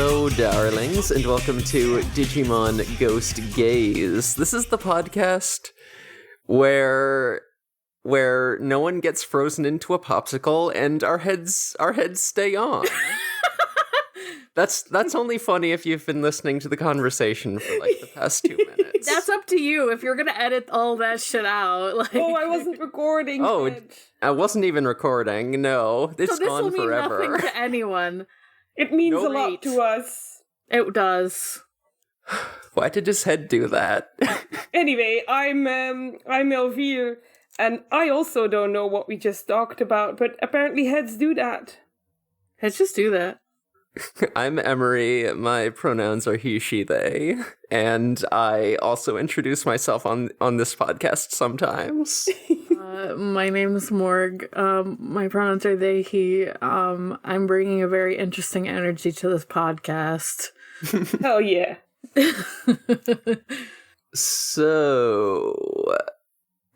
Hello, darlings, and welcome to Digimon Ghost Gaze. This is the podcast where no one gets frozen into a popsicle and our heads stay on. That's only funny if you've been listening to the conversation for like the past 2 minutes. That's up to you if you're gonna edit all that shit out. Like... Oh, I wasn't recording. Oh, I wasn't even recording. No, it's so gone forever. Mean nothing to anyone. It means a lot to us. It does. Why did his head do that? Anyway, I'm Elvire, and I also don't know what we just talked about, but apparently heads do that. Heads just do that. I'm Emery, my pronouns are he, she, they, and I also introduce myself on this podcast sometimes. My name is Morg, my pronouns are they, he, I'm bringing a very interesting energy to this podcast. Hell yeah. So...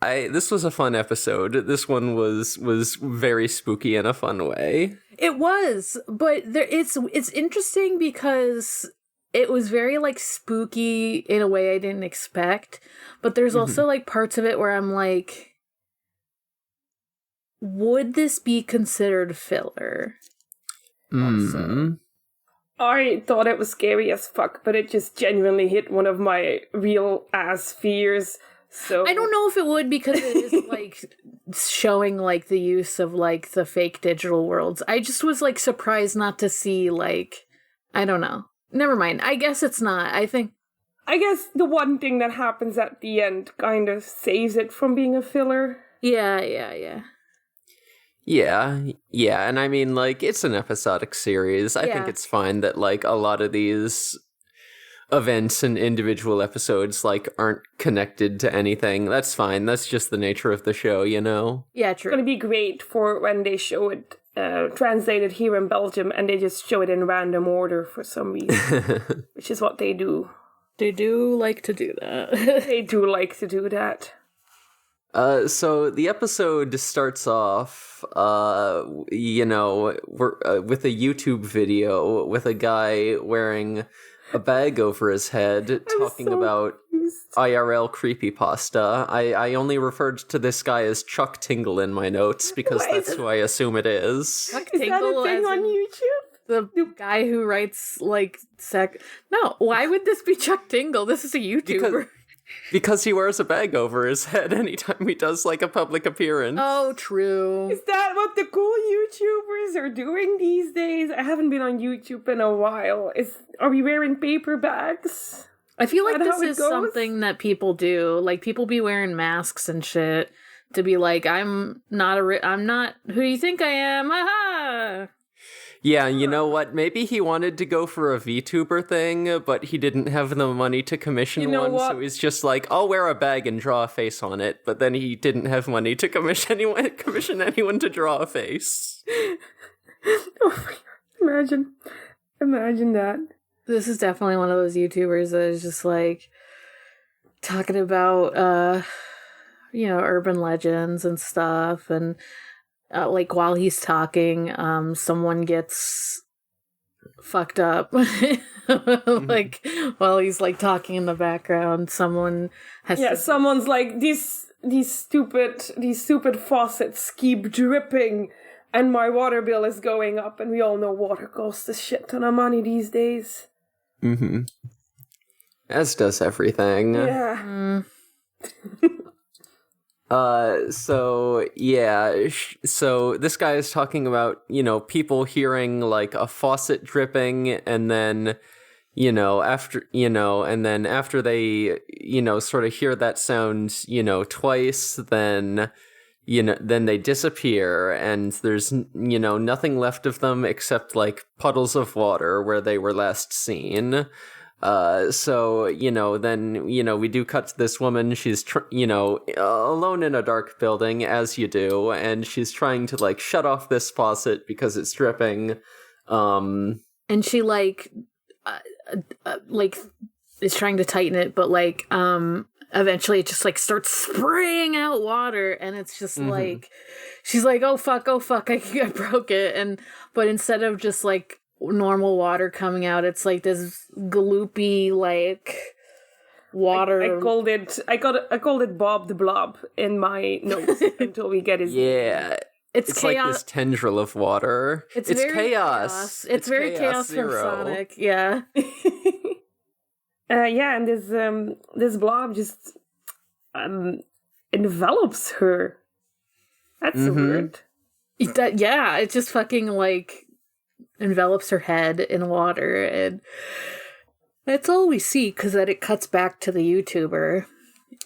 this was a fun episode. This one was very spooky in a fun way. It was, but it's interesting because it was very like spooky in a way I didn't expect. But there's also like parts of it where I'm like, would this be considered filler? Also. I thought it was scary as fuck, but it just genuinely hit one of my real ass fears. So I don't know if it would because it is like showing like the use of like the fake digital worlds. I just was like surprised not to see like, I don't know. Never mind. I guess it's not. I guess the one thing that happens at the end kind of saves it from being a filler. Yeah. Yeah, and I mean, like, it's an episodic series. I think it's fine that, like, a lot of these events and individual episodes, like, aren't connected to anything. That's fine. That's just the nature of the show, you know? Yeah, true. It's gonna be great for when they show it translated here in Belgium, and they just show it in random order for some reason, which is what they do. They do like to do that. They do like to do that. So the episode starts off, you know, with a YouTube video with a guy wearing a bag over his head talking about IRL creepypasta. I only referred to this guy as Chuck Tingle in my notes because that's who I assume it is. Chuck Tingle, is that a thing on YouTube? The guy who writes, like, No, why would this be Chuck Tingle? This is a YouTuber. Because he wears a bag over his head anytime he does, like, a public appearance. Oh, true. Is that what the cool YouTubers are doing these days? I haven't been on YouTube in a while. Are we wearing paper bags? I feel like this is something that people do. Like, people be wearing masks and shit to be like, I'm not who do you think I am? Aha! Yeah, you know what? Maybe he wanted to go for a VTuber thing, but he didn't have the money to commission one, so he's just like, I'll wear a bag and draw a face on it, but then he didn't have money to commission anyone to draw a face. Oh my God. Imagine that. This is definitely one of those YouTubers that is just like talking about, you know, urban legends and stuff, and like while he's talking, someone gets fucked up. Like while he's like talking in the background, someone has someone's like, these stupid faucets keep dripping and my water bill is going up, and we all know water costs a shit ton of money these days. As does everything. Yeah. So this guy is talking about, you know, people hearing like a faucet dripping, and then, after they, sort of hear that sound, twice, then they disappear, and there's, nothing left of them except like puddles of water where they were last seen. Then, we do cut to this woman. She's, alone in a dark building, as you do, and she's trying to, like, shut off this faucet because it's dripping. And she, is trying to tighten it, but, eventually it just, starts spraying out water, and it's just, she's like, oh, fuck, I broke it, but instead of just, normal water coming out. It's like this gloopy, like, water. I called it Bob the Blob in my notes until we get his Yeah. It's chaos. like this tendril of water. It's very chaos. It's very chaos from Zero. Sonic. Yeah. Yeah, and this blob just envelops her. That's a word. Yeah, it just fucking like envelops her head in water, and that's all we see because then it cuts back to the YouTuber.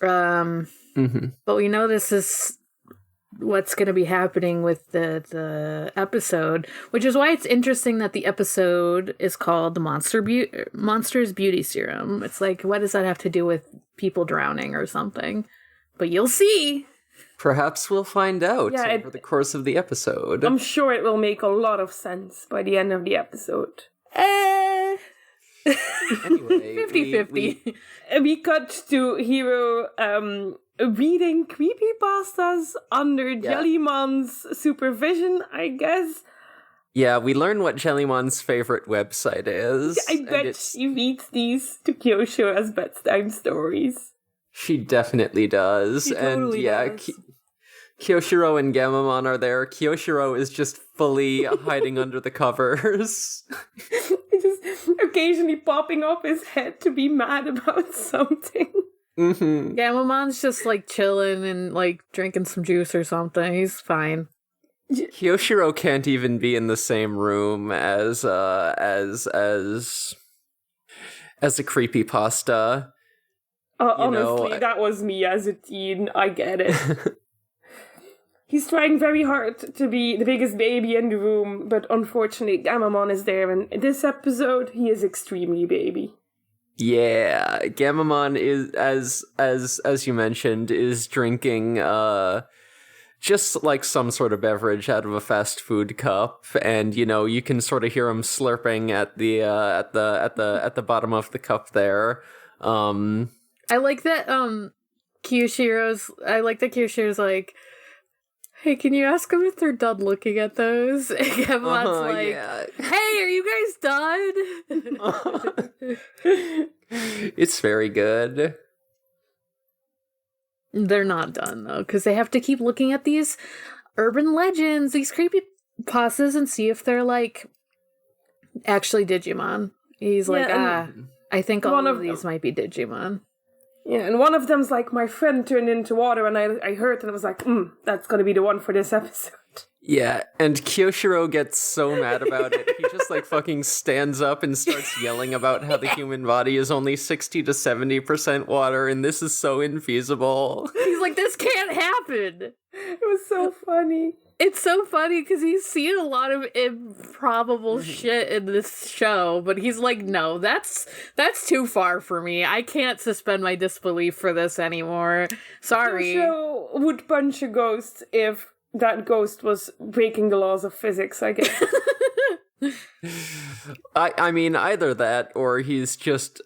But we know this is what's going to be happening with the episode, which is why it's interesting that the episode is called the Monster's Beauty Serum. It's like, what does that have to do with people drowning or something? But you'll see. Perhaps we'll find out over the course of the episode. I'm sure it will make a lot of sense by the end of the episode. Anyway, 50-50. We cut to Hiro reading creepypastas under Jellymon's supervision, I guess. Yeah, we learn what Jellymon's favorite website is. I bet she reads these to Kyosho as bedtime stories. She definitely does. She totally does. Kyoshiro and Gamamon are there. Kyoshiro is just fully hiding under the covers. Just occasionally popping up his head to be mad about something. Gamamon's just like chilling and like drinking some juice or something. He's fine. Kyoshiro can't even be in the same room as a creepypasta. Honestly, that was me as a teen. I get it. He's trying very hard to be the biggest baby in the room, but unfortunately Gamamon is there, and in this episode he is extremely baby. Yeah, Gamamon is, as you mentioned, is drinking just like some sort of beverage out of a fast food cup, and you can sort of hear him slurping at the bottom of the cup there. I like that Kyoshiro's like, hey, can you ask them if they're done looking at those? And Gamon's hey, are you guys done? It's very good. They're not done, though, because they have to keep looking at these urban legends, these creepy pastas, and see if they're, like, actually Digimon. He's like, I think all of these might be Digimon. Yeah, and one of them's like, my friend turned into water, and I heard, and I was like, that's gonna be the one for this episode. Yeah, and Kyoshiro gets so mad about it. He just, like, fucking stands up and starts yelling about how the human body is only 60 to 70% water, and this is so infeasible. He's like, this can't happen! It was so funny. It's so funny because he's seen a lot of improbable shit in this show, but he's like, no, that's too far for me. I can't suspend my disbelief for this anymore. Sorry. The show would punch a ghost if that ghost was breaking the laws of physics, I guess. I mean, either that or he's just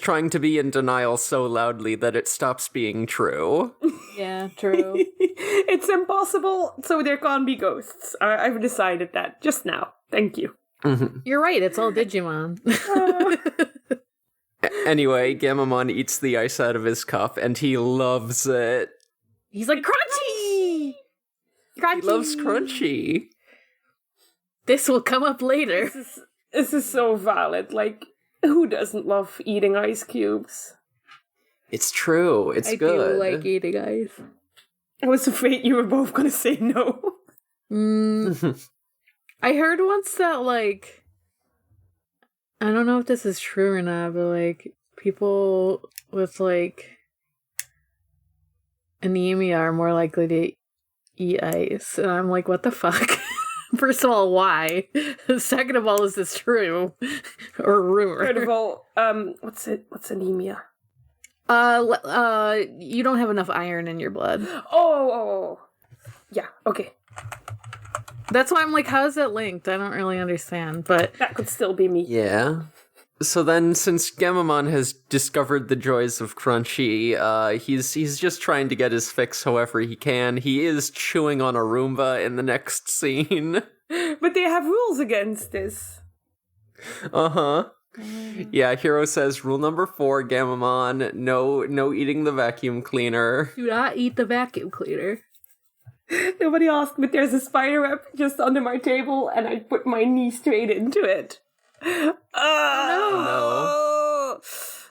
trying to be in denial so loudly that it stops being true. Yeah, true. It's impossible, so there can't be ghosts. I've decided that just now. Thank you. Mm-hmm. You're right, it's all Digimon. Anyway, Gamamon eats the ice out of his cup, and he loves it. He's like, crunchy! Crunchy! He loves crunchy. This will come up later. This is so valid. Like, who doesn't love eating ice cubes? It's true. It's good. I do like eating ice. I was afraid you were both gonna say no. I heard once that, like, I don't know if this is true or not, but, like, people with, like, anemia are more likely to eat ice. And I'm like, what the fuck? First of all, why? Second of all, is this true? Or rumor? Third of all, what's anemia? You don't have enough iron in your blood. Oh. Yeah, okay. That's why I'm like, how is that linked? I don't really understand, but... That could still be me. Yeah. So then, since Gamamon has discovered the joys of crunchy, he's just trying to get his fix however he can. He is chewing on a Roomba in the next scene. Which But they have rules against this. Uh-huh. Yeah, Hero says rule number 4, Gamamon, no eating the vacuum cleaner. Do not eat the vacuum cleaner. Nobody asked, but there's a spider web just under my table, and I put my knee straight into it. No.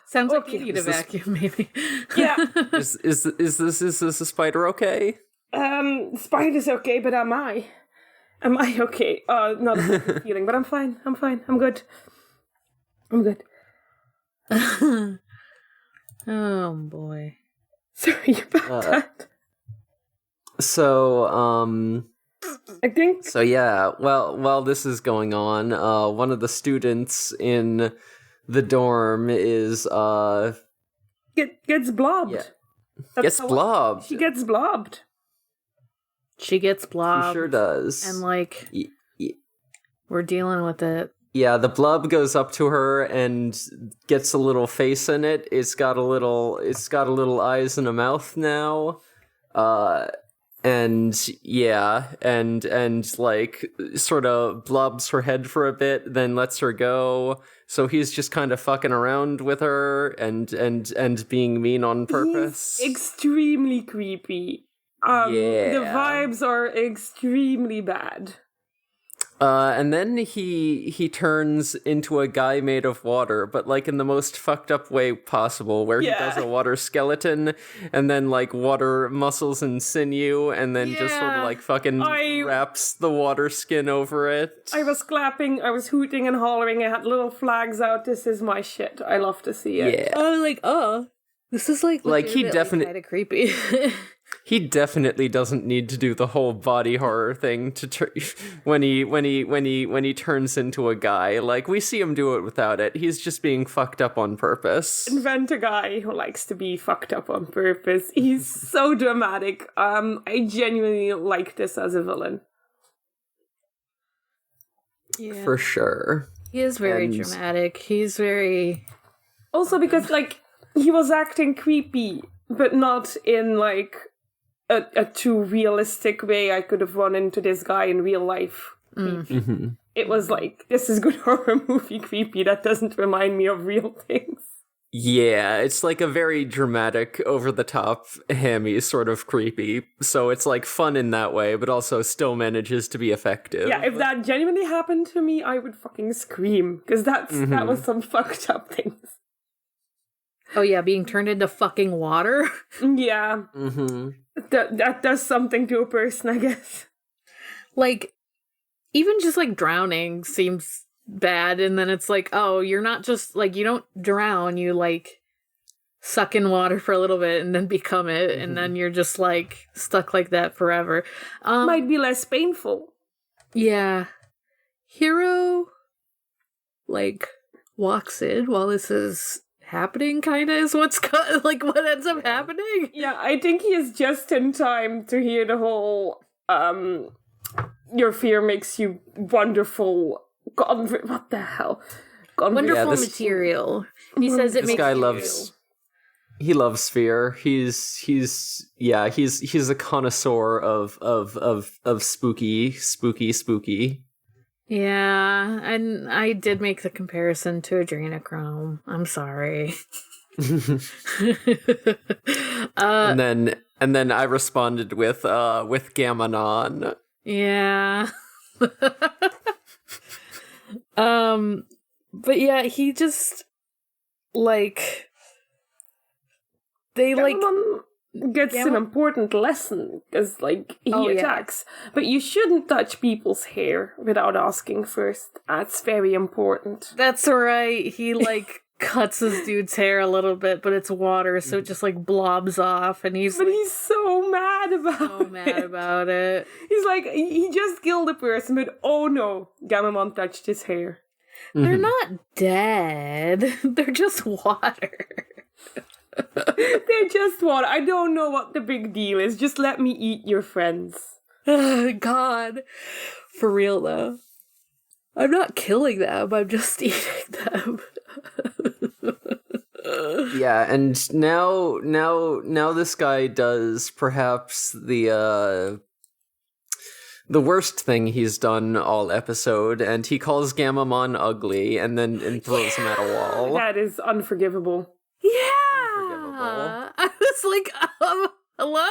Sounds like you need a vacuum, maybe. Yeah. Is this a spider okay? Spider's okay, but am I? Am I okay? Not a feeling, but I'm fine. I'm good. Oh, boy. Sorry about that. So, I think... So, yeah, while this is going on, one of the students in the dorm is, Gets blobbed. Yeah. Gets blobbed. She gets blobbed. She gets blobbed. She sure does. And, we're dealing with it. Yeah, the blob goes up to her and gets a little face in it. It's got a little eyes and a mouth now. And sort of blobs her head for a bit, then lets her go. So he's just kind of fucking around with her and being mean on purpose. He's extremely creepy. The vibes are extremely bad. And then he turns into a guy made of water, but in the most fucked up way possible, where he does a water skeleton and then water muscles and sinew, and then just sort of fucking wraps the water skin over it. I was clapping, I was hooting and hollering, I had little flags out. This is my shit. I love to see it. Yeah. This is he definitely kind of creepy. He definitely doesn't need to do the whole body horror thing when he turns into a guy. We see him do it without it. He's just being fucked up on purpose. Invent a guy who likes to be fucked up on purpose. He's so dramatic. I genuinely like this as a villain. Yeah. For sure. He is very dramatic. He's very... Also because, he was acting creepy, but not in, a too realistic way. I could have run into this guy in real life. Mm-hmm. It was this is good horror movie creepy that doesn't remind me of real things. Yeah, it's a very dramatic, over-the-top, hammy sort of creepy. So it's fun in that way, but also still manages to be effective. Yeah, if that genuinely happened to me, I would fucking scream, because that was some fucked up things. Oh yeah, being turned into fucking water? Yeah. Mm-hmm. That does something to a person, I guess. Even just drowning seems bad, and then it's you're not just you don't drown, you suck in water for a little bit and then become it, and then you're just stuck like that forever. Might be less painful. Yeah. Hero walks in while this is happening, kind of is what ends up happening. Yeah, I think he is just in time to hear the whole your fear makes you wonderful. God, what the hell? Wonderful material. He says it this makes guy you loves. He loves fear. He's a connoisseur of spooky. Yeah, and I did make the comparison to adrenochrome. I'm sorry. And then I responded with Gamanon. Yeah. But yeah, he just they gets an important lesson because he attacks, but you shouldn't touch people's hair without asking first. That's very important. That's right. He cuts his dude's hair a little bit, but it's water, so it just blobs off, and he's so mad about it. He's he just killed a person, but oh no, Gamamon touched his hair. They're not dead. They're just water. They're just water. I don't know what the big deal is. Just let me eat your friends. God. For real, though. I'm not killing them. I'm just eating them. Yeah, and now this guy does perhaps the the worst thing he's done all episode, and he calls Gammamon ugly and then throws him at a wall. That is unforgivable. Yeah! Unforgivable. I was like, hello?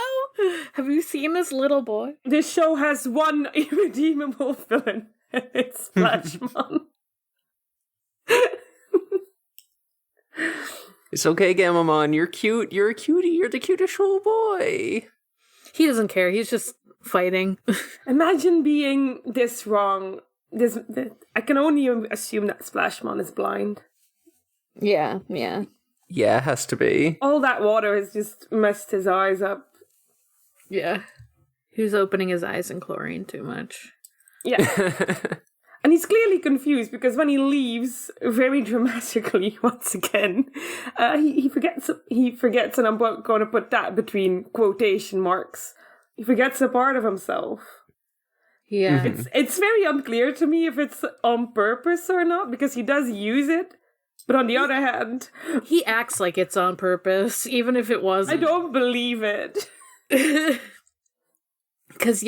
Have you seen this little boy? This show has one irredeemable villain, and it's Splashmon. It's okay, Gammamon, you're cute, you're a cutie, you're the cutest little boy. He doesn't care, he's just fighting. Imagine being this wrong. I can only assume that Splashmon is blind. Yeah. Yeah, it has to be. All that water has just messed his eyes up. Yeah. He was opening his eyes in chlorine too much. Yeah. And he's clearly confused because when he leaves, very dramatically once again, he forgets, and I'm going to put that between quotation marks. He forgets a part of himself. Yeah. It's very unclear to me if it's on purpose or not, because he does use it. But on the other hand, he acts like it's on purpose, even if it wasn't. I don't believe it. Because,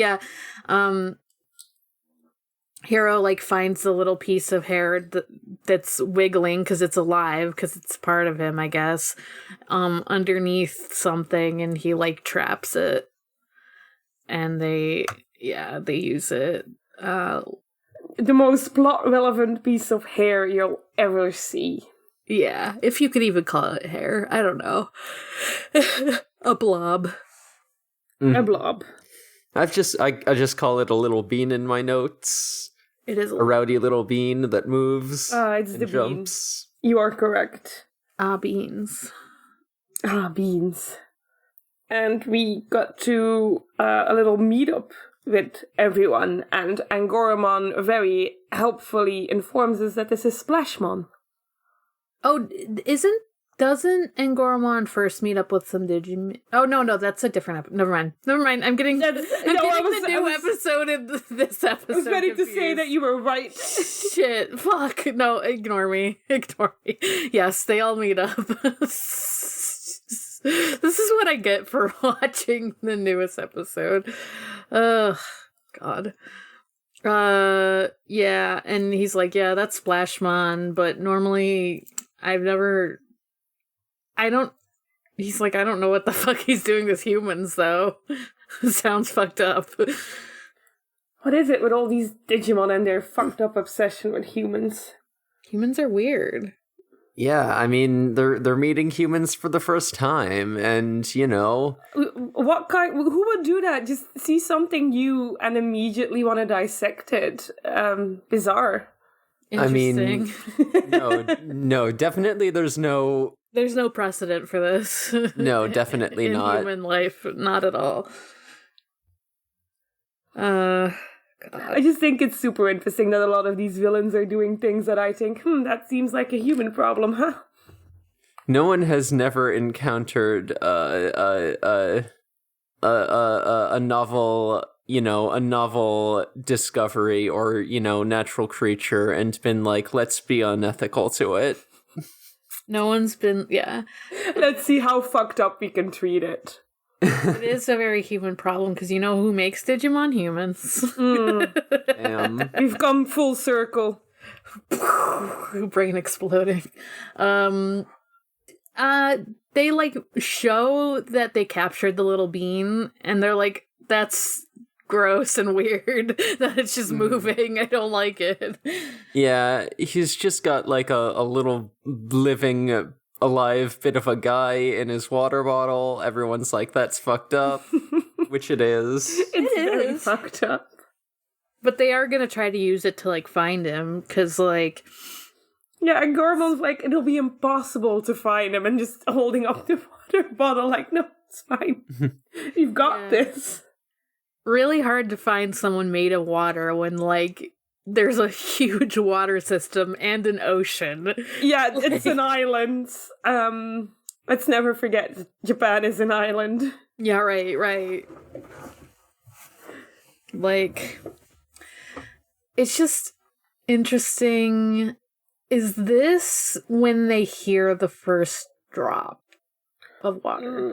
Hero, like, finds the little piece of hair that's wiggling because it's alive, because it's part of him, I guess, underneath something, and he, like, traps it. And they use it. The most plot-relevant piece of hair you'll ever see. Yeah, if you could even call it hair. I don't know. A blob. A blob. I just call it a little bean in my notes. It is a rowdy little bean that moves. It's the jumps. Bean. You are correct. Beans. Beans. And we got to a little meetup with everyone, and Angoramon very helpfully informs us that this is Splashmon. Oh, doesn't Angoramon first meet up with some Digimon? Oh, no, that's a different episode. Never mind. I'm getting the new episode in this episode. I was ready confused. to say that you were right. Shit, fuck. No, ignore me. Yes, they all meet up. This is what I get for watching the newest episode. Ugh, God. Yeah, and he's like, yeah, that's Splashmon, but normally he's like, I don't know what the fuck he's doing with humans, though. Sounds fucked up. What is it with all these Digimon and their fucked up obsession with humans? Humans are weird. Yeah, I mean, they're meeting humans for the first time, and, What kind... Who would do that? Just see something new and immediately want to dissect it. Bizarre. I mean, no, definitely there's no precedent for this. No, definitely in not. Human life, not at all. God. I just think it's super interesting that a lot of these villains are doing things that I think, that seems like a human problem, huh? No one has never encountered a novel, a novel discovery or, natural creature and been like, let's be unethical to it. No one's been, yeah. Let's see how fucked up we can treat it. It is a very human problem, because you know who makes Digimon? Humans. We've come full circle. Brain exploding. They, like, show that they captured the little bean, and they're like, that's gross and weird that it's just moving. I don't like it. Yeah, he's just got, like, a little living... alive bit of a guy in his water bottle. Everyone's like, that's fucked up, which it is. It's very fucked up. But they are gonna try to use it to, like, find him, because, like... Yeah, and Gormon's like, it'll be impossible to find him, and just holding up the water bottle like, no, it's fine. You've got this. Really hard to find someone made of water when, like... There's a huge water system and an ocean. Yeah, it's an island. Let's never forget, Japan is an island. Yeah, right. Like, it's just interesting. Is this when they hear the first drop of water?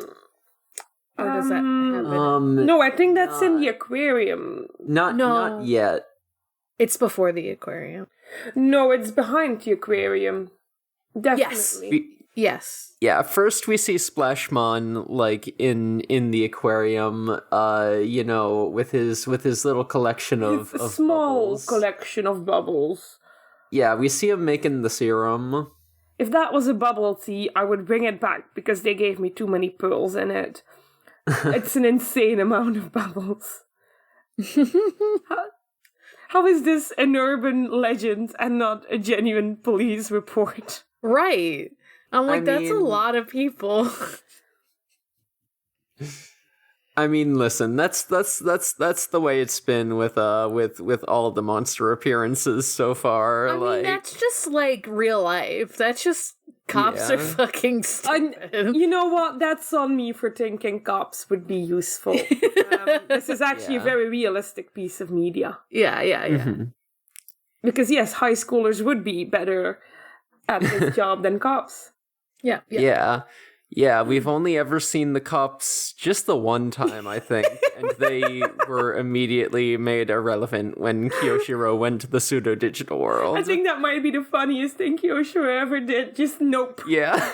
Or does that have No, I think that's in the aquarium. Not yet. It's before the aquarium. No, it's behind the aquarium. Definitely. Yes. Yeah, first we see Splashmon like in the aquarium, with his little collection of small bubbles. collection of bubbles. Yeah, we see him making the serum. If that was a bubble tea, I would bring it back because they gave me too many pearls in it. It's an insane amount of bubbles. How is this an urban legend and not a genuine police report? Right. I'm like, that's a lot of people. I mean, listen, that's the way it's been with all the monster appearances so far. I mean, that's just like real life. That's just cops are fucking stupid. You know what? That's on me for thinking cops would be useful. This is actually a very realistic piece of media. Yeah. Mm-hmm. Because yes, high schoolers would be better at this job than cops. Yeah, we've only ever seen the cops just the one time, I think, and they were immediately made irrelevant when Kyoshiro went to the pseudo-digital world. I think that might be the funniest thing Kyoshiro ever did. Just nope. Yeah.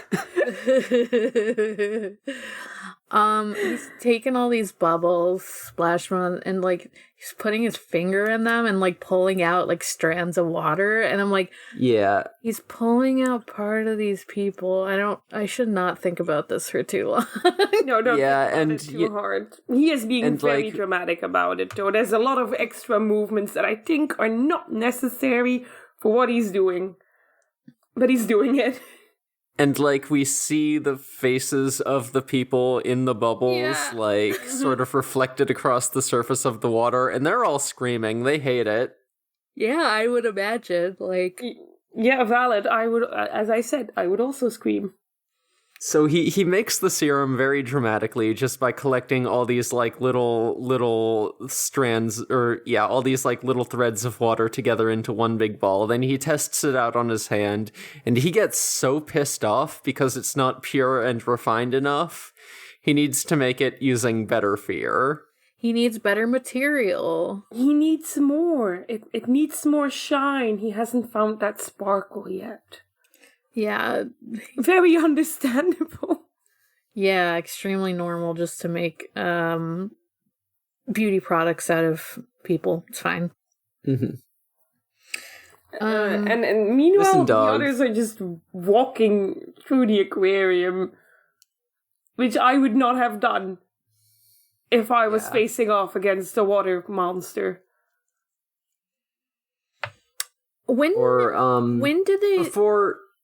He's taking all these bubbles, Splashmon, and like he's putting his finger in them and like pulling out like strands of water, and I'm like, yeah, he's pulling out part of these people. I should not think about this for too long. No, don't think about it too hard. He is being very dramatic about it, though. There's a lot of extra movements that I think are not necessary for what he's doing, but he's doing it. And, like, we see the faces of the people in the bubbles, sort of reflected across the surface of the water, and they're all screaming. They hate it. Yeah, I would imagine, Yeah, valid. I would, as I said, I would also scream. So he makes the serum very dramatically just by collecting all these, like, little strands, all these, like, little threads of water together into one big ball. Then he tests it out on his hand, and he gets so pissed off because it's not pure and refined enough. He needs to make it using better fear. He needs better material. He needs more. It needs more shine. He hasn't found that sparkle yet. Yeah. Very understandable. Yeah, extremely normal just to make beauty products out of people. It's fine. Mm-hmm. And meanwhile, the others are just walking through the aquarium, which I would not have done if I was facing off against a water monster. When did they...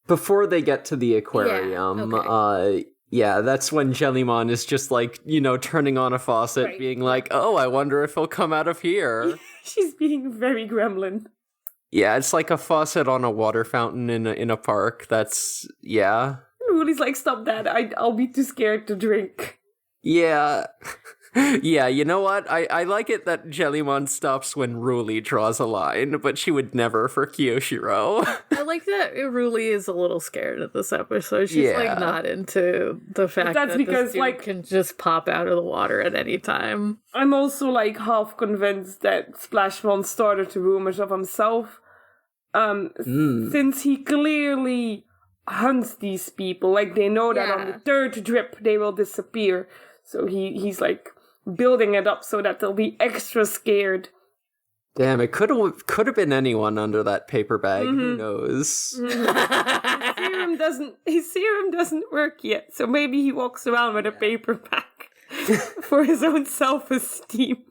Before they get to the aquarium, that's when Jellymon is just like, turning on a faucet, being like, oh, I wonder if he'll come out of here. She's being very gremlin. Yeah, it's like a faucet on a water fountain in a park. That's, Ruli's like, stop that. I'll be too scared to drink. Yeah. Yeah, you know what? I like it that Jellymon stops when Ruli draws a line, but she would never for Kyoshiro. I like that Ruli is a little scared at this episode. She's like not into the fact that because this dude can just pop out of the water at any time. I'm also like half convinced that Splashmon started the rumors of himself. Since he clearly hunts these people. Like they know that on the third drip they will disappear. So he's like building it up so that they'll be extra scared. Damn, it could have been anyone under that paper bag. Who knows? His serum doesn't work yet, so maybe he walks around with a paper bag for his own self-esteem.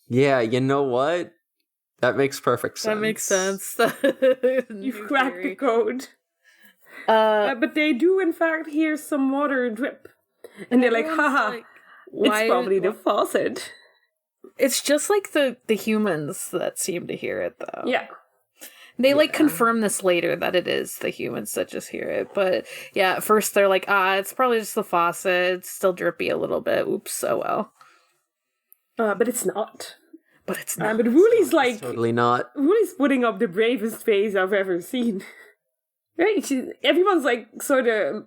Yeah, you know what? That makes perfect sense. That makes sense. You've cracked the code. But they do, in fact, hear some water drip. And they're like, haha, it's probably the faucet. It's just like the humans that seem to hear it, though. Yeah. They, confirm this later that it is the humans that just hear it. But, yeah, at first they're like, it's probably just the faucet. It's still drippy a little bit. Oops, oh well. But it's not. But it's not. But Ruli's like... Totally not. Ruli's putting up the bravest face I've ever seen. Right? Everyone's, like, sort of...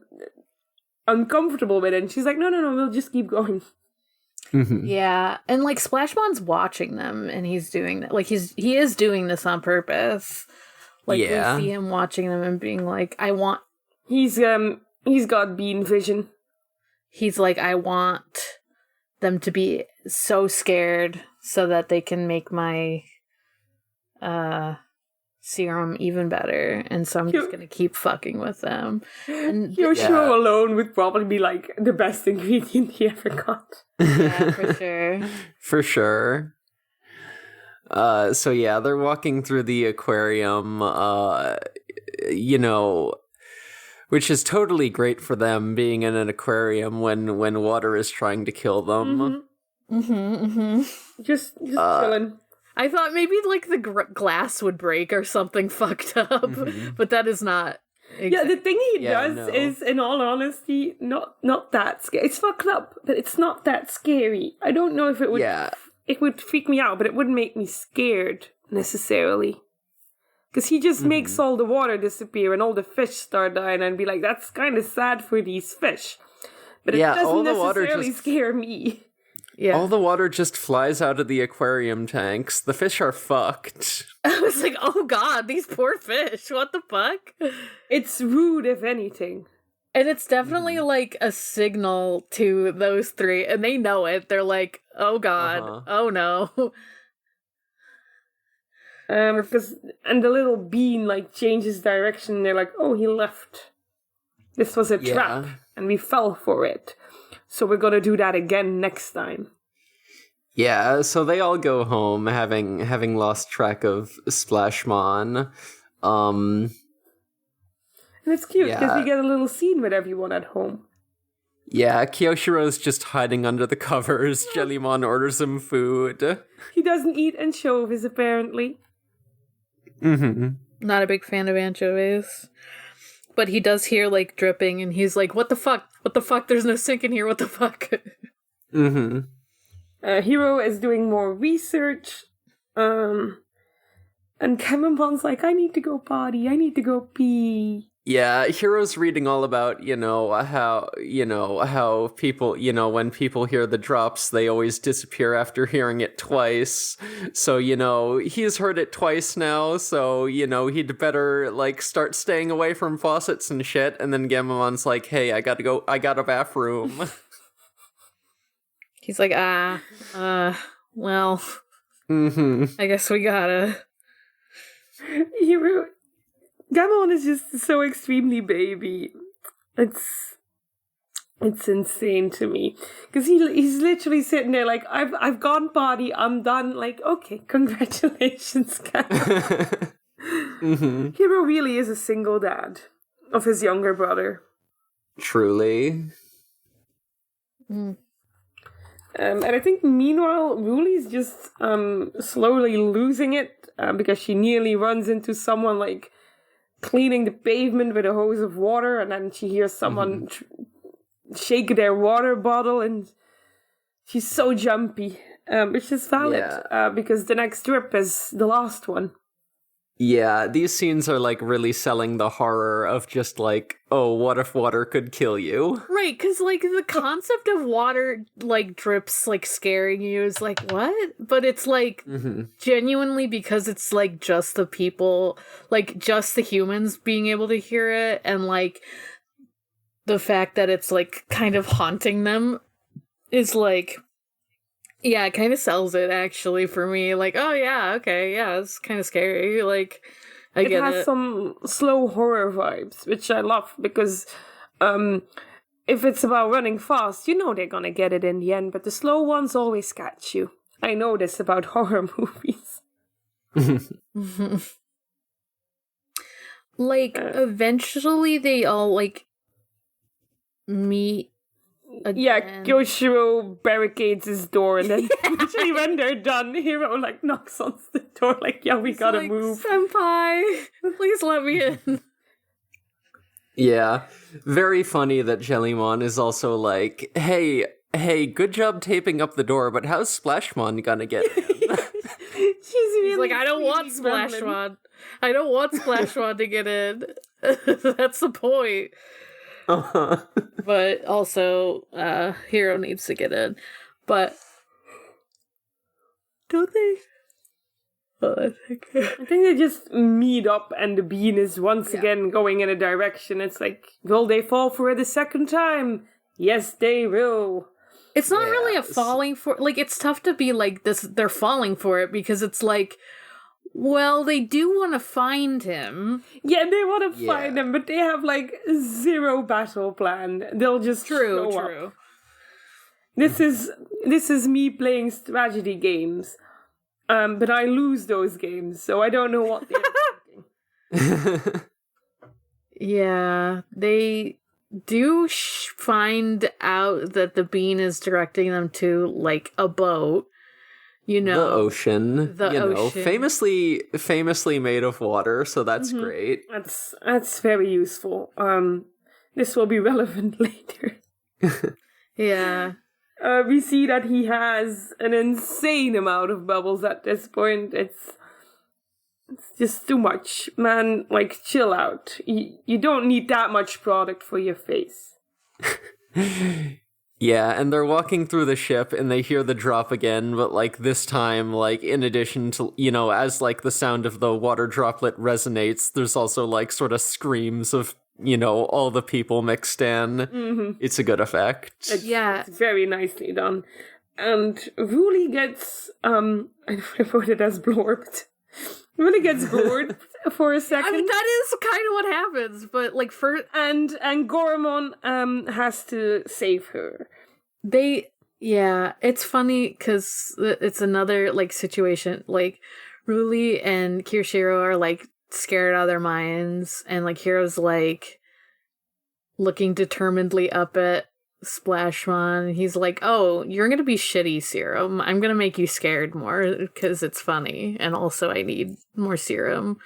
uncomfortable with it. And she's like, no, we'll just keep going. Mm-hmm. Yeah, and like Splashmon's watching them, and he's doing that. Like he is doing this on purpose. Like we see him watching them and being like, I want. He's got bean vision. He's like, I want them to be so scared so that they can make my serum even better, and so I'm just gonna keep fucking with them. And Yoshiro alone would probably be like the best ingredient he ever got. Yeah, for sure. For sure. So yeah, they're walking through the aquarium, which is totally great for them being in an aquarium when water is trying to kill them. Just chilling. I thought maybe like the glass would break or something fucked up, but that is not. Yeah, the thing he does is, in all honesty, not that scary. It's fucked up, but it's not that scary. I don't know if it would. Yeah. It would freak me out, but it wouldn't make me scared necessarily. Because he just makes all the water disappear and all the fish start dying, and be like, that's kind of sad for these fish. But it doesn't necessarily scare me. Yeah. All the water just flies out of the aquarium tanks. The fish are fucked. I was like, oh god, these poor fish. What the fuck? It's rude, if anything. And it's definitely like a signal to those three, and they know it. They're like, oh god, oh no. And the little bean like changes direction, and they're like, oh, he left. This was a trap, and we fell for it. So we're gonna do that again next time. Yeah, so they all go home, having lost track of Splashmon. And it's cute, because we get a little scene with everyone at home. Yeah, Kyoshiro's just hiding under the covers. Jellymon orders him food. He doesn't eat anchovies, apparently. Not a big fan of anchovies. But he does hear, like, dripping, and he's like, what the fuck? What the fuck? There's no sink in here, what the fuck? Hiro is doing more research, and Gamomon's like, I need to go potty, I need to go pee. Yeah, Hiro's reading all about, how people, when people hear the drops, they always disappear after hearing it twice. So, he's heard it twice now, so, he'd better, like, start staying away from faucets and shit. And then Gamomon's like, hey, I got a bathroom. He's like, well, I guess we gotta. Gamon is just so extremely baby. It's insane to me, because he's literally sitting there like, I've gone potty, I'm done. Like, okay, congratulations, Gamon. Hiro really is a single dad of his younger brother. Truly. And I think meanwhile, Ruli's just slowly losing it, because she nearly runs into someone like cleaning the pavement with a hose of water, and then she hears someone shake their water bottle, and she's so jumpy, which is valid, because the next drip is the last one. Yeah, these scenes are like really selling the horror of just like, oh, what if water could kill you? Right, because like the concept of water like drips like scaring you is like, what? But it's like genuinely because it's like just the people, like just the humans being able to hear it, and like the fact that it's like kind of haunting them is like, yeah, it kind of sells it, actually, for me. Like, oh, yeah, okay, yeah, it's kind of scary. Like, I get it. It has some slow horror vibes, which I love, because if it's about running fast, they're gonna get it in the end, but the slow ones always catch you. I know this about horror movies. Like, eventually they all, like, meet again. Yeah, Kyoshiro barricades his door, and then usually when they're done, Hiro like knocks on the door like, yeah, we gotta move. Senpai, please let me in. Yeah, very funny that Jellymon is also like, hey, good job taping up the door, but how's Splashmon gonna get in? He's like, I don't want Splashmon. I don't want Splashmon to get in. That's the point. But also, Hero needs to get in. But don't they? I think they just meet up and the bean is once again going in a direction. It's like, will they fall for it a second time? Yes, they will. It's not really a falling for... Like, it's tough to be like this. They're falling for it because it's like, well, they do want to find him. Yeah, they want to find him, but they have like zero battle plan. They'll just show up. This is me playing strategy games. But I lose those games, so I don't know what they're thinking. Yeah, they do find out that the bean is directing them to, like, a boat. You know, the ocean. Famously made of water, so that's great. That's very useful. This will be relevant later. Yeah. We see that he has an insane amount of bubbles at this point. It's just too much. Man, like, chill out. You don't need that much product for your face. Yeah, and they're walking through the ship and they hear the drop again, but like this time, like in addition to, you know, as like the sound of the water droplet resonates, there's also like sort of screams of, you know, all the people mixed in. Mm-hmm. It's a good effect. It's very nicely done. And Ruli gets, I wrote it as blorbed. Ruli gets blorbed for a second. I mean, that is kind of what happens, but like And Goromon has to save her. It's funny because it's another like situation. Like Ruli and Kirishiro are like scared out of their minds, and like Hiro's like looking determinedly up at Splashmon. He's like, "Oh, you're gonna be shitty serum. I'm gonna make you scared more because it's funny, and also I need more serum."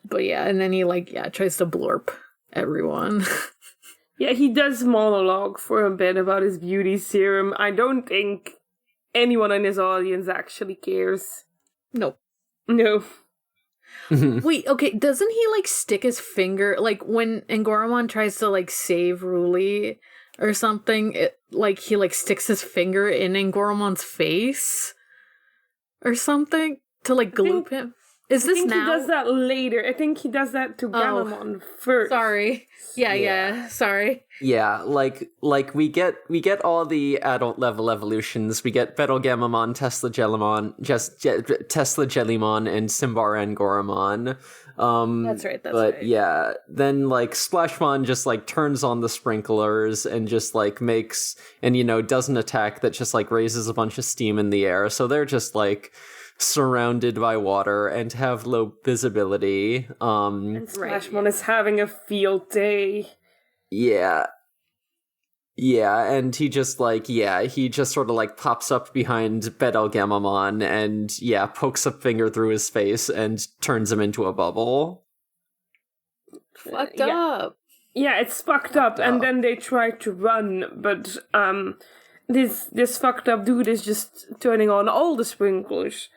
But yeah, and then he like tries to blorp everyone. Yeah, he does monologue for a bit about his beauty serum. I don't think anyone in his audience actually cares. Nope. No. Wait, okay, doesn't he like stick his finger, like when Angoromon tries to like save Ruli or something, he like sticks his finger in Angoromon's face or something to like gloop him? Is this now? He does that later. I think he does that to Gammamon first. Sorry. Yeah. Sorry. Yeah, like we get all the adult level evolutions. We get Betel Gammamon, Tesla Jellymon, Tesla Jellymon, and Symbar Angoromon. That's right. But yeah, then like Splashmon just like turns on the sprinklers and just like makes, and you know, does an attack that just like raises a bunch of steam in the air. So they're just like surrounded by water and have low visibility. And Splashmon is having a field day. Yeah, and he just sort of like pops up behind Betel Gammamon and pokes a finger through his face and turns him into a bubble. Fucked up. Yeah, it's fucked up. And then they try to run, but this fucked up dude is just turning on all the sprinklers.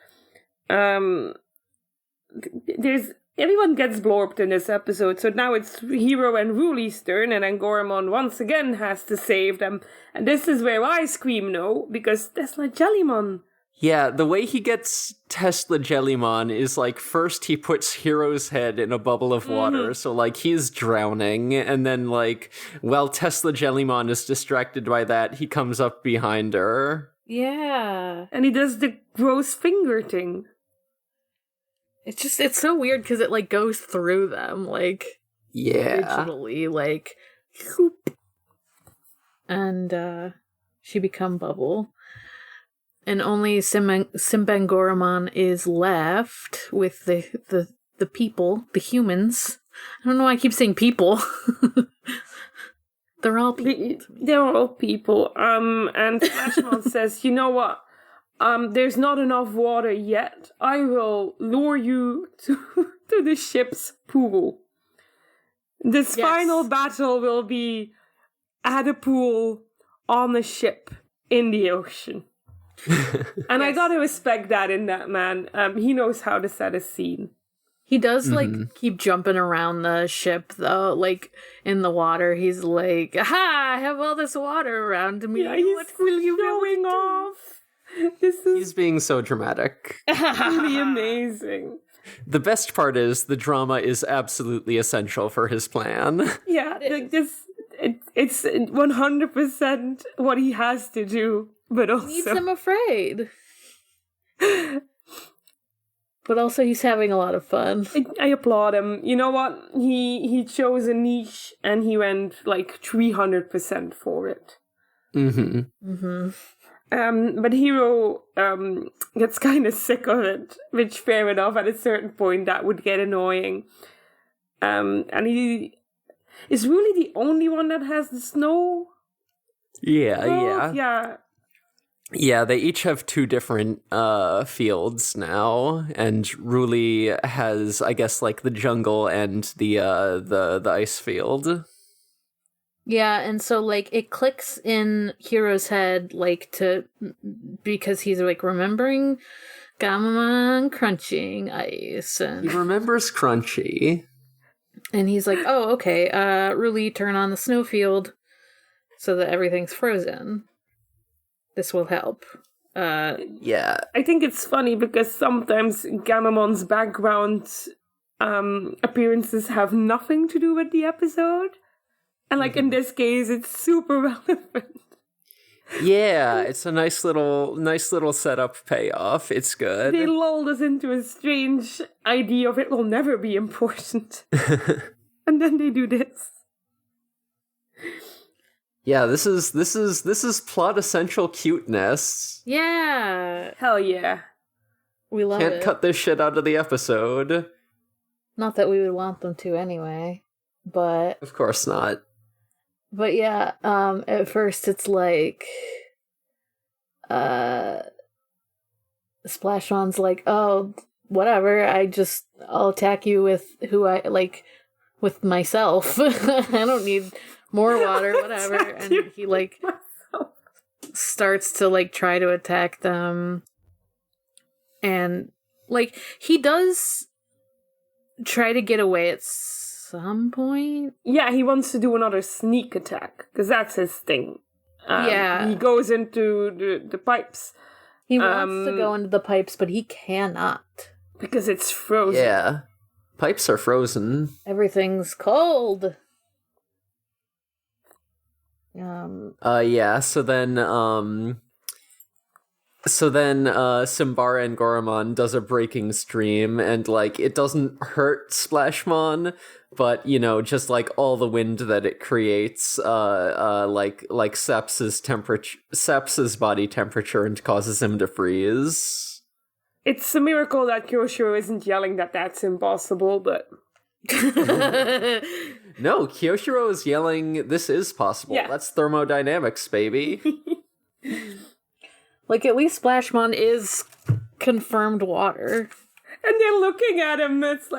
Everyone gets blorbed in this episode, so now it's Hero and Ruli's turn, and Angoromon once again has to save them. And this is where I scream no, because Tesla Jellymon. Yeah, the way he gets Tesla Jellymon is like first he puts Hero's head in a bubble of water, so like he's drowning, and then like while Tesla Jellymon is distracted by that, he comes up behind her. Yeah. And he does the gross finger thing. It's so weird because it like goes through them, like originally, like whoop. And she become bubble. And only Simbangoromon is left with the people, the humans. I don't know why I keep saying people. They're all people. They're all people. And Splashmon says, you know what? There's not enough water yet. I will lure you to the ship's pool. This final battle will be at a pool, on a ship, in the ocean. And I gotta respect that in that man. He knows how to set a scene. He does, keep jumping around the ship, though, in the water. He's like, aha, I have all this water around me. Yeah, what will you going off? He's being so dramatic. Really amazing. The best part is the drama is absolutely essential for his plan. Yeah, it's 100% what he has to do, but also... He needs him afraid. But also he's having a lot of fun. I applaud him. You know what? He chose a niche and he went 300% for it. But Hero gets kind of sick of it, which fair enough, at a certain point that would get annoying. And he is really the only one that has the snow. Yeah. Yeah, they each have 2 different fields now, and Ruli has, I guess, the jungle and the ice field. Yeah, and so it clicks in Hero's head because he's remembering Gamamon crunching ice, and he remembers Crunchy, and he's like, oh, okay, Ruli, turn on the snowfield so that everything's frozen. This will help. Yeah. I think it's funny because sometimes Gamamon's background appearances have nothing to do with the episode. And in this case, it's super relevant. Yeah, it's a nice little setup payoff. It's good. They lulled us into a strange idea of it will never be important. And then they do this. Yeah, this is plot essential cuteness. Yeah. Hell yeah. We love it. Can't cut this shit out of the episode. Not that we would want them to anyway, but... Of course not. But yeah, at first it's Splashmon's oh, whatever, I'll attack you with with myself. I don't need more water, whatever. And he starts to try to attack them. And he does try to get away at some point. Yeah, he wants to do another sneak attack because that's his thing. Yeah, he goes into the pipes. He wants to go into the pipes, but he cannot because it's frozen. Yeah, pipes are frozen. Everything's cold. Yeah. So then Simbara and Goramon does a breaking stream, and it doesn't hurt Splashmon, but just all the wind that it creates saps his body temperature and causes him to freeze. It's a miracle that Kyoshiro isn't yelling that that's impossible, but no, Kyoshiro is yelling, this is possible. Yeah. That's thermodynamics, baby. At least Splashmon is confirmed water. And they're looking at him, it's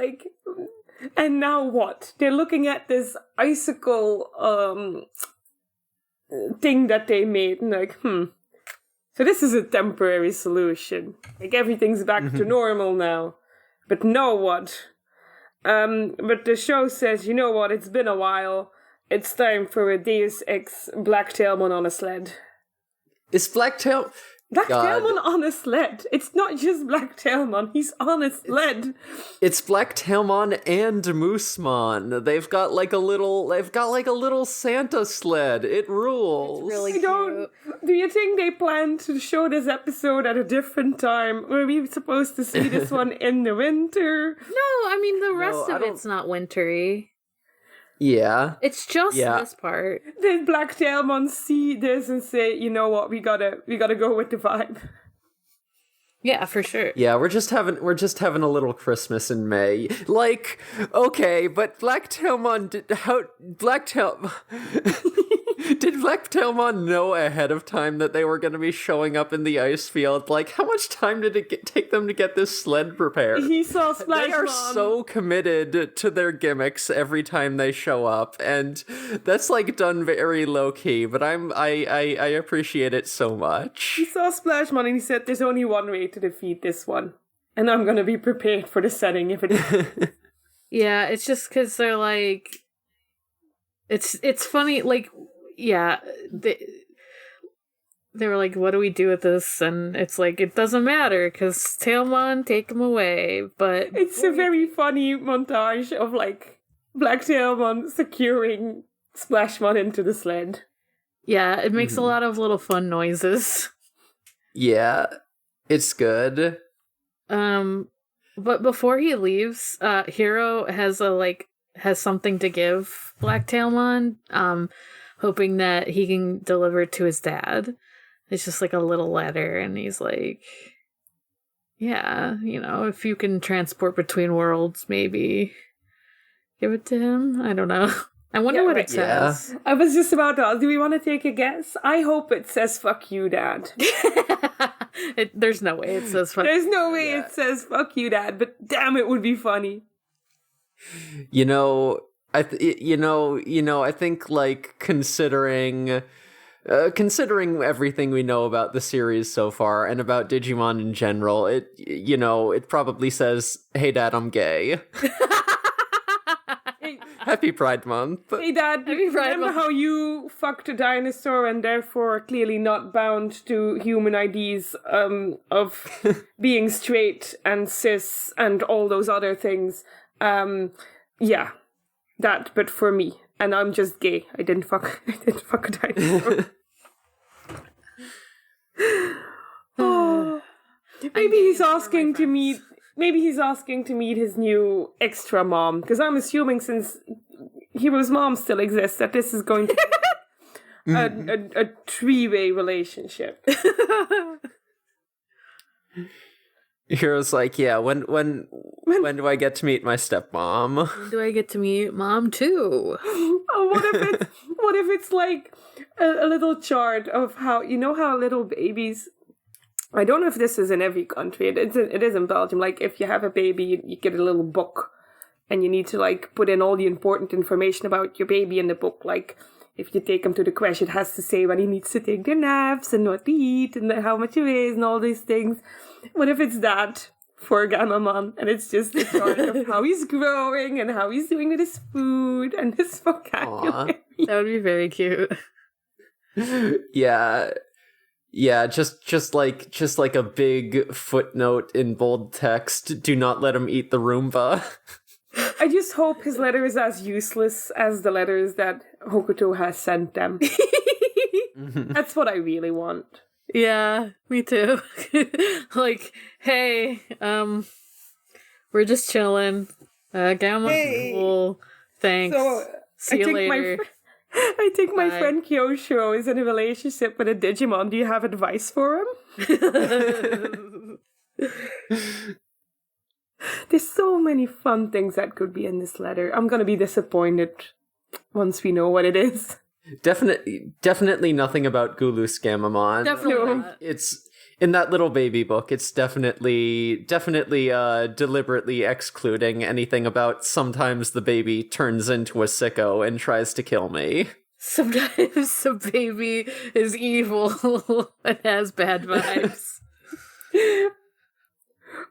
and now what? They're looking at this icicle thing that they made, and so this is a temporary solution. Everything's back to normal now. But now what? But the show says, you know what, it's been a while. It's time for a Deus Ex Blacktailmon on a sled. Is Blacktailmon on a sled. It's not just Blacktailmon. He's on a sled. It's Blacktailmon and Moosemon. They've got a little Santa sled. It rules. It's really cute. Do you think they plan to show this episode at a different time? Were we supposed to see this one in the winter? No, I mean the rest of it's not wintry. Yeah. It's just this part. Did Blacktailmon see this and say, you know what, we gotta go with the vibe? Yeah, for sure. Yeah, we're just having a little Christmas in May. Okay, but Blacktailmon did Blacktailmon know ahead of time that they were going to be showing up in the ice field? How much time did it take them to get this sled prepared? He saw Splashmon. They are so committed to their gimmicks every time they show up, and that's done very low key. But I appreciate it so much. He saw Splashmon and he said, "There's only one way to defeat this one. And I'm gonna be prepared for the setting if it is. Yeah, it's just because they're like, it's funny, like, yeah, they were like, what do we do with this? And it's like, it doesn't matter, because Tailmon, take him away, but... It's a very funny montage of, like, Black Tailmon securing Splashmon into the sled. Yeah, it makes a lot of little fun noises. Yeah, it's good. But before he leaves, Hero has something to give Black Tailmon, hoping that he can deliver it to his dad. It's just like a little letter, and he's like, yeah, if you can transport between worlds, maybe give it to him. I don't know. I wonder what it says. Yeah. I was just about to ask, do we want to take a guess? I hope it says, fuck you, Dad. There's no way it says fuck you. There's no way it says, fuck you, Dad, but damn, it would be funny. I think, like, considering everything we know about the series so far and about Digimon in general, it probably says, hey, Dad, I'm gay. Happy Pride Month. Hey, Dad, remember how you fucked a dinosaur and therefore clearly not bound to human IDs of being straight and cis and all those other things? Yeah, that, but for me. And I'm just gay. I didn't fuck a dinosaur. Oh. Maybe he's asking to meet his new extra mom, because I'm assuming since Hero's mom still exists that this is going to be a three-way relationship. Hero's like, yeah, when do I get to meet my stepmom? When do I get to meet Mom too? Oh, what if it's like a little chart of how little babies. I don't know if this is in every country. It is in Belgium. Like, if you have a baby, you get a little book, and you need to, like, put in all the important information about your baby in the book. Like, if you take him to the creche, it has to say when he needs to take their naps and what to eat and how much he weighs and all these things. What if it's that for Gammamon, and it's just a chart of how he's growing and how he's doing with his food and his vocabulary? Aww. That would be very cute. Yeah. Yeah, just like a big footnote in bold text. Do not let him eat the Roomba. I just hope his letter is as useless as the letters that Hokuto has sent them. That's what I really want. Yeah, me too. Like, hey, we're just chilling. Gamma cool. Thanks. So, see you later. I think my friend Kyosho is in a relationship with a Digimon. Do you have advice for him? There's so many fun things that could be in this letter. I'm gonna be disappointed once we know what it is. Definitely nothing about Gulus Gammamon. Definitely not. It's in that little baby book. It's definitely deliberately excluding anything about sometimes the baby turns into a sicko and tries to kill me. Sometimes the baby is evil and has bad vibes.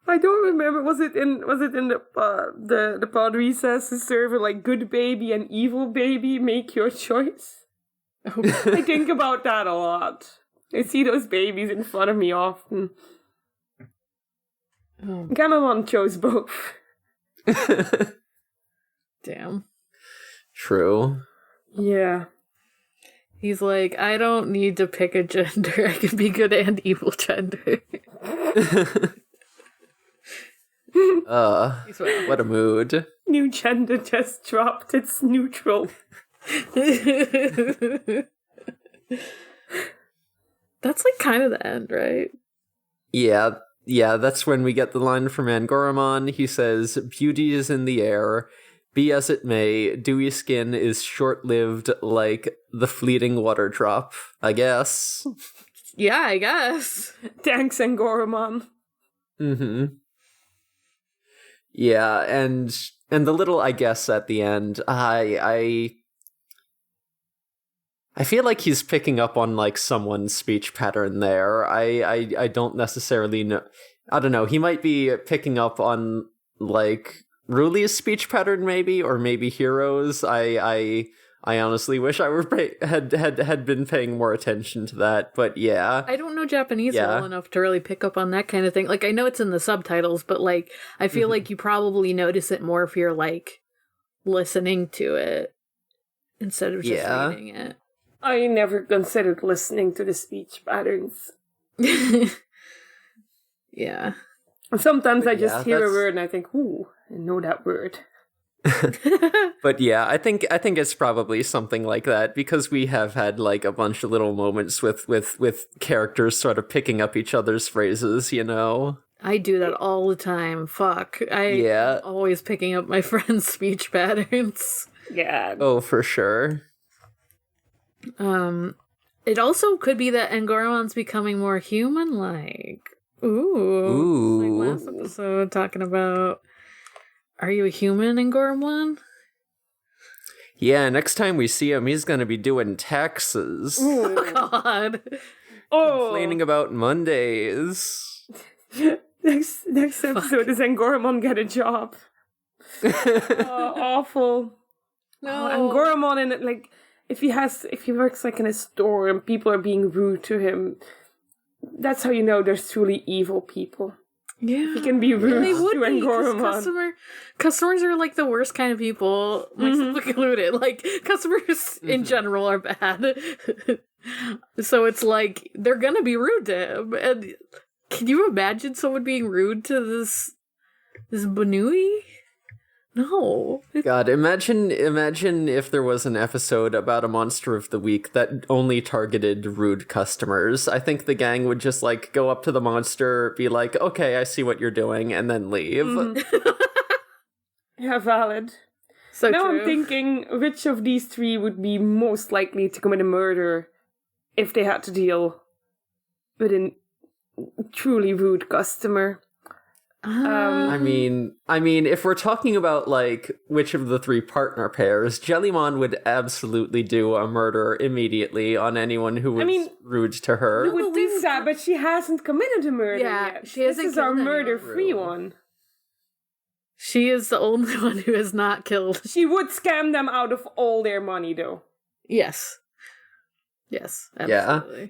I don't remember. Was it in the pod recess server, like, good baby and evil baby, make your choice? I think about that a lot. I see those babies in front of me often. Gammamon chose both. Damn. True. Yeah. He's like, I don't need to pick a gender. I can be good and evil gender. What a mood. New gender just dropped. It's neutral. That's like kind of the end, right? Yeah, that's when we get the line from Angoramon. He says, beauty is in the air. Be as it may, dewy skin is short-lived like the fleeting water drop, I guess. Yeah, I guess. Thanks, Angoramon. Mm-hmm. Yeah, and the little I guess at the end, I feel like he's picking up on, like, someone's speech pattern there. I don't necessarily know. I don't know, he might be picking up on, like, Ruli's speech pattern, maybe, or maybe Hiro's. I honestly wish I were had been paying more attention to that, but yeah. I don't know Japanese well enough to really pick up on that kind of thing. Like, I know it's in the subtitles, but, like, I feel like you probably notice it more if you're, like, listening to it instead of just reading it. I never considered listening to the speech patterns. Yeah. Sometimes I just hear a word and I think, ooh, I know that word. But yeah, I think it's probably something like that, because we have had like a bunch of little moments with characters sort of picking up each other's phrases, you know? I do that all the time. Fuck. I'm always picking up my friends' speech patterns. Yeah. Oh, for sure. It also could be that Angoromon's becoming more human-like. Ooh. Like last episode, talking about, are you a human, Angoromon? Yeah, next time we see him, he's gonna be doing taxes. Ooh. Oh, God. Complaining about Mondays. Next episode is Angoromon get a job. Awful. No. Angoromon, and like, if he works like in a store and people are being rude to him, that's how you know there's truly evil people. Yeah. He can be rude to Angoromon. Customers are like the worst kind of people, myself included. Like, customers in general are bad. So it's like, they're gonna be rude to him. And can you imagine someone being rude to this Banui? No. God, imagine if there was an episode about a monster of the week that only targeted rude customers. I think the gang would just, like, go up to the monster, be like, okay, I see what you're doing, and then leave. Yeah, valid. So now true. I'm thinking, which of these three would be most likely to commit a murder if they had to deal with a truly rude customer? I mean, if we're talking about, like, which of the three partner pairs, Jellymon would absolutely do a murder immediately on anyone who was rude to her. You would do that, but she hasn't committed a murder yet. She hasn't. This is our murder-free one. She is the only one who has not killed. She would scam them out of all their money, though. Yes. Yes, absolutely. Yeah.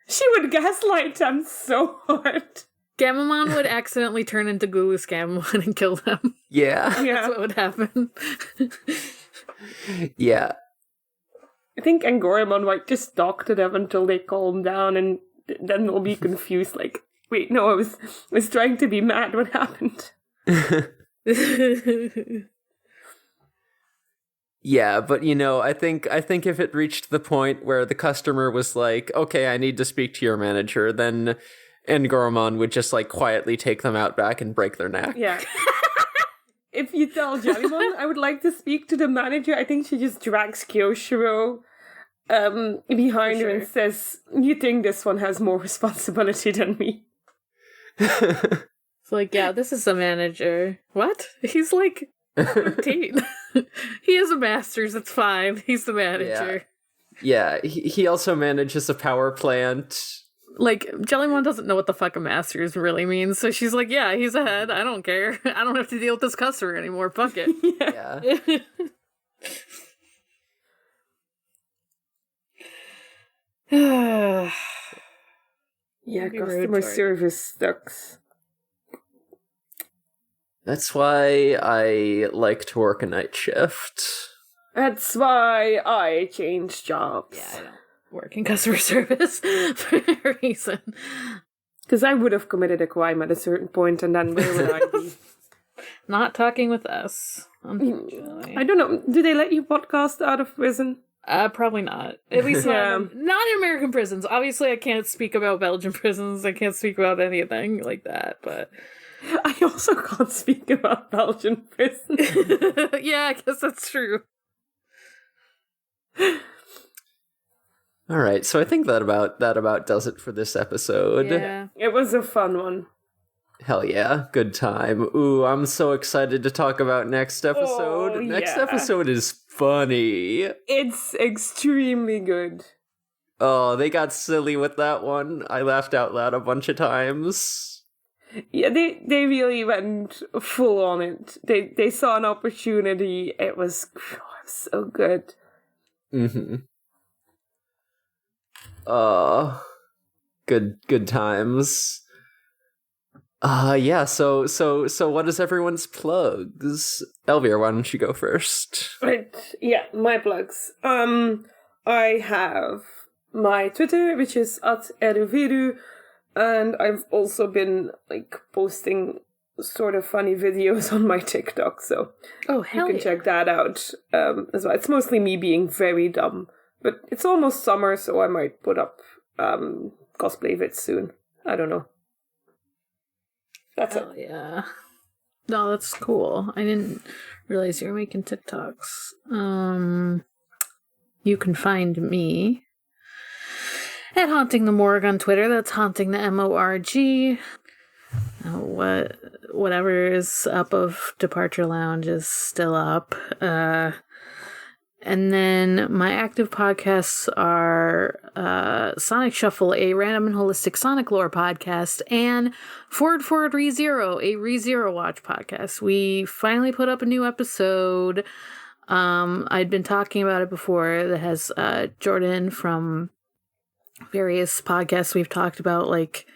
She would gaslight them so hard. Gamamon would accidentally turn into Gulu Scamamon and kill them. Yeah. That's what would happen. Yeah. I think Angoromon might just talk to them until they calm down, and then they'll be confused, like, wait, no, I was trying to be mad, what happened? Yeah, but you know, I think if it reached the point where the customer was like, okay, I need to speak to your manager, then Angoromon would just, like, quietly take them out back and break their neck. Yeah. If you tell Jellymon, I would like to speak to the manager, I think she just drags Kyoshiro behind her and says, you think this one has more responsibility than me? It's like, yeah, this is the manager. What? He's like 13. He has a master's, it's fine. He's the manager. Yeah, he also manages a power plant. Like, Jellymon doesn't know what the fuck a master's really means, so she's like, yeah, he's ahead. I don't care. I don't have to deal with this customer anymore. Fuck it. Yeah, customer service sucks. That's why I like to work a night shift. That's why I changed jobs. Yeah, I don't work in customer service for a reason. Because I would have committed a crime at a certain point, and then where would I be? Not talking with us, unfortunately. I don't know. Do they let you podcast out of prison? Probably not. At least not in American prisons. Obviously, I can't speak about Belgian prisons. I can't speak about anything like that, but... I also can't speak about Belgian prisons. Yeah, I guess that's true. All right, so I think that about does it for this episode. Yeah. It was a fun one. Hell yeah, good time. Ooh, I'm so excited to talk about next episode. Oh, next episode is funny. It's extremely good. Oh, they got silly with that one. I laughed out loud a bunch of times. Yeah, they really went full on it. They saw an opportunity. It was so good. Mm-hmm. Good times. Yeah, so what is everyone's plugs? Elvira, why don't you go first? Right, yeah, my plugs. I have my Twitter, which is @eruviru, and I've also been posting sort of funny videos on my TikTok, so you can check that out as well. It's mostly me being very dumb, but it's almost summer, so I might put up cosplay vids soon. I don't know. That's it. Yeah. No, that's cool. I didn't realize you were making TikToks. You can find me at Haunting the Morgue on Twitter. That's Haunting the MORG. Whatever is up of Departure Lounge is still up. And then my active podcasts are Sonic Shuffle, a random and holistic Sonic lore podcast, and Forward ReZero, a ReZero watch podcast. We finally put up a new episode. I'd been talking about it before. That has Jordan from various podcasts we've talked about, like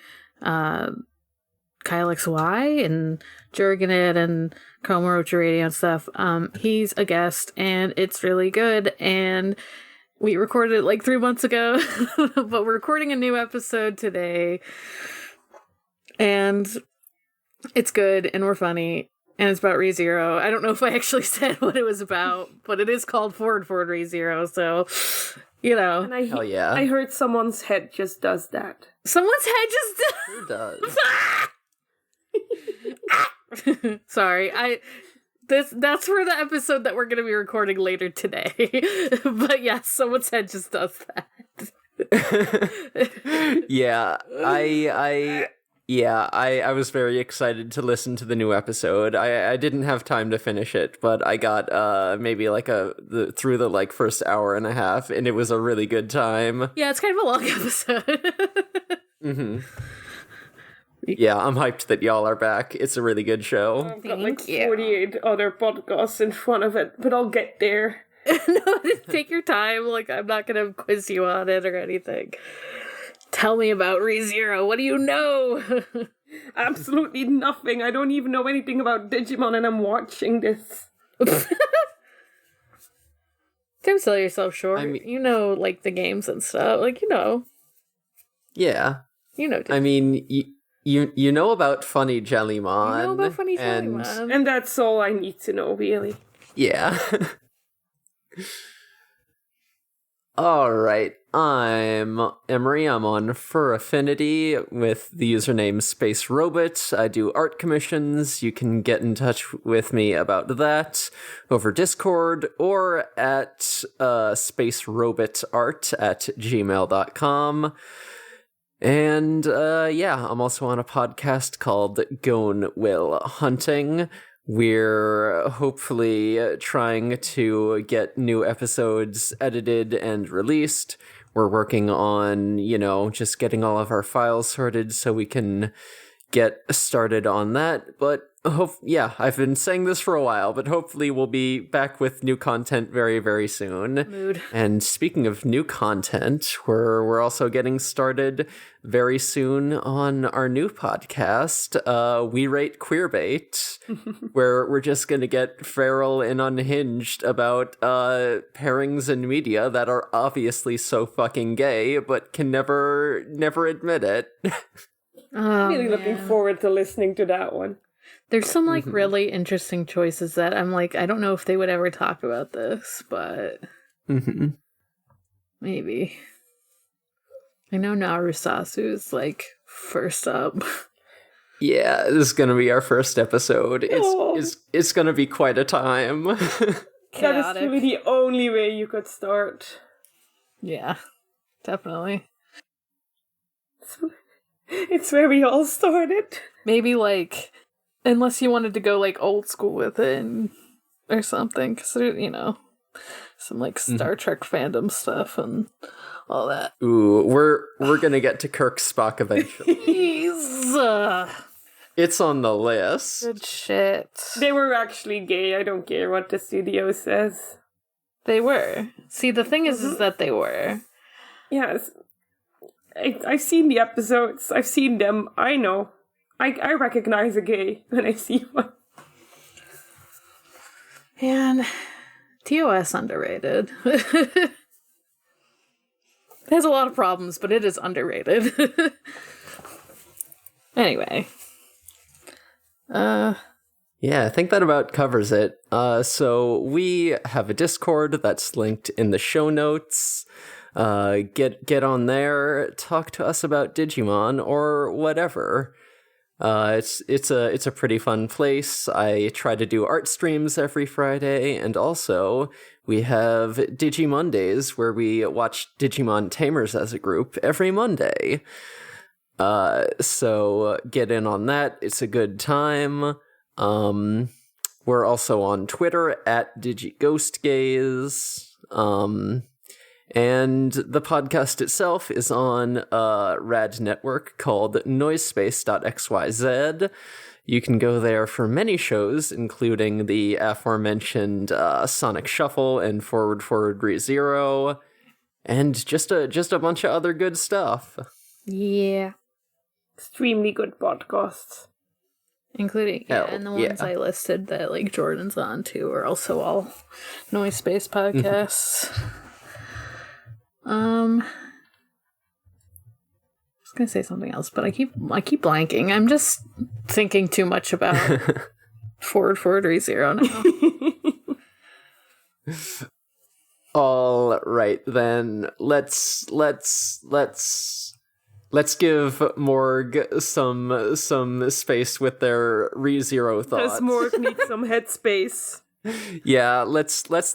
Kyle XY and Jurgenit and Komarocha Radio and stuff. He's a guest, and it's really good, and we recorded it like 3 months ago, but we're recording a new episode today, and it's good, and we're funny, and it's about ReZero. I don't know if I actually said what it was about, but it is called Forward ReZero, so, you know. And hell yeah. I heard someone's head just does that. Someone's head just Who does? Sorry, that's for the episode that we're going to be recording later today. But yes, someone's head just does that. Yeah, I was very excited to listen to the new episode. I didn't have time to finish it, but I got maybe through the first hour and a half, and it was a really good time. Yeah, it's kind of a long episode. Mm-hmm. Yeah, I'm hyped that y'all are back. It's a really good show. I've got 48 other podcasts in front of it, but I'll get there. No, take your time. I'm not going to quiz you on it or anything. Tell me about ReZero. What do you know? Absolutely nothing. I don't even know anything about Digimon, and I'm watching this. Don't sell yourself short. You know, the games and stuff. Yeah. You know Digimon. I mean, you know about Funny Jellymon. You know about Funny Jellymon. And that's all I need to know, really. Yeah. Alright, I'm Emery. I'm on Fur Affinity with the username Space Robot. I do art commissions. You can get in touch with me about that over Discord or at spacerobotart@gmail.com. And I'm also on a podcast called Gone Will Hunting. We're hopefully trying to get new episodes edited and released. We're working on, just getting all of our files sorted so we can get started on that. But I've been saying this for a while, but hopefully we'll be back with new content very, very soon. Mood. And speaking of new content, we're also getting started very soon on our new podcast, We Rate Queerbait, where we're just going to get feral and unhinged about pairings in media that are obviously so fucking gay, but can never admit it. I'm really looking forward to listening to that one. There's some really interesting choices that I'm I don't know if they would ever talk about this, but maybe. I know Narusasu is first up. Yeah, this is gonna be our first episode. It's gonna be quite a time. That is truly the only way you could start. Yeah, definitely. It's where we all started. Maybe unless you wanted to go old school with it or something, because some Star Trek fandom stuff and all that. Ooh, we're gonna get to Kirk Spock eventually. It's on the list. Good shit. They were actually gay. I don't care what the studio says. They were. See, the thing is that they were. Yes. I've seen the episodes. I've seen them. I know. I recognize a gay when I see one. And TOS underrated. It has a lot of problems, but it is underrated. Anyway. Yeah, I think that about covers it. So we have a Discord that's linked in the show notes. Get on there, talk to us about Digimon or whatever. It's a pretty fun place. I try to do art streams every Friday, and also we have Digimondays where we watch Digimon Tamers as a group every Monday. So get in on that. It's a good time. We're also on Twitter at DigiGhostGaze. And the podcast itself is on a rad network called noisespace.xyz. You can go there for many shows, including the aforementioned Sonic Shuffle and Forward ReZero, and just a bunch of other good stuff. Yeah. Extremely good podcasts. Including, and the ones I listed that, like, Jordan's on, too, are also all Noise Space podcasts. I was gonna say something else, but I keep blanking. I'm just thinking too much about Forward ReZero now. All right, then let's give Morg some space with their ReZero thoughts. Because Morg needs some headspace. Yeah, let's let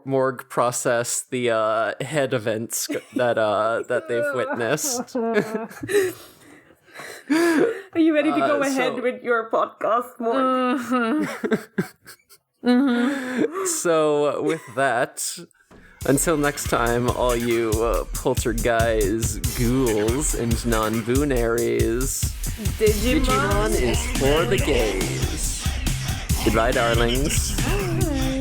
Morg process the head events that they've witnessed. Are you ready to go ahead with your podcast, Morg? So with that, until next time, all you poltergeist, ghouls, and non-boonaries, Digimon is for the gays. Goodbye, darlings. Bye.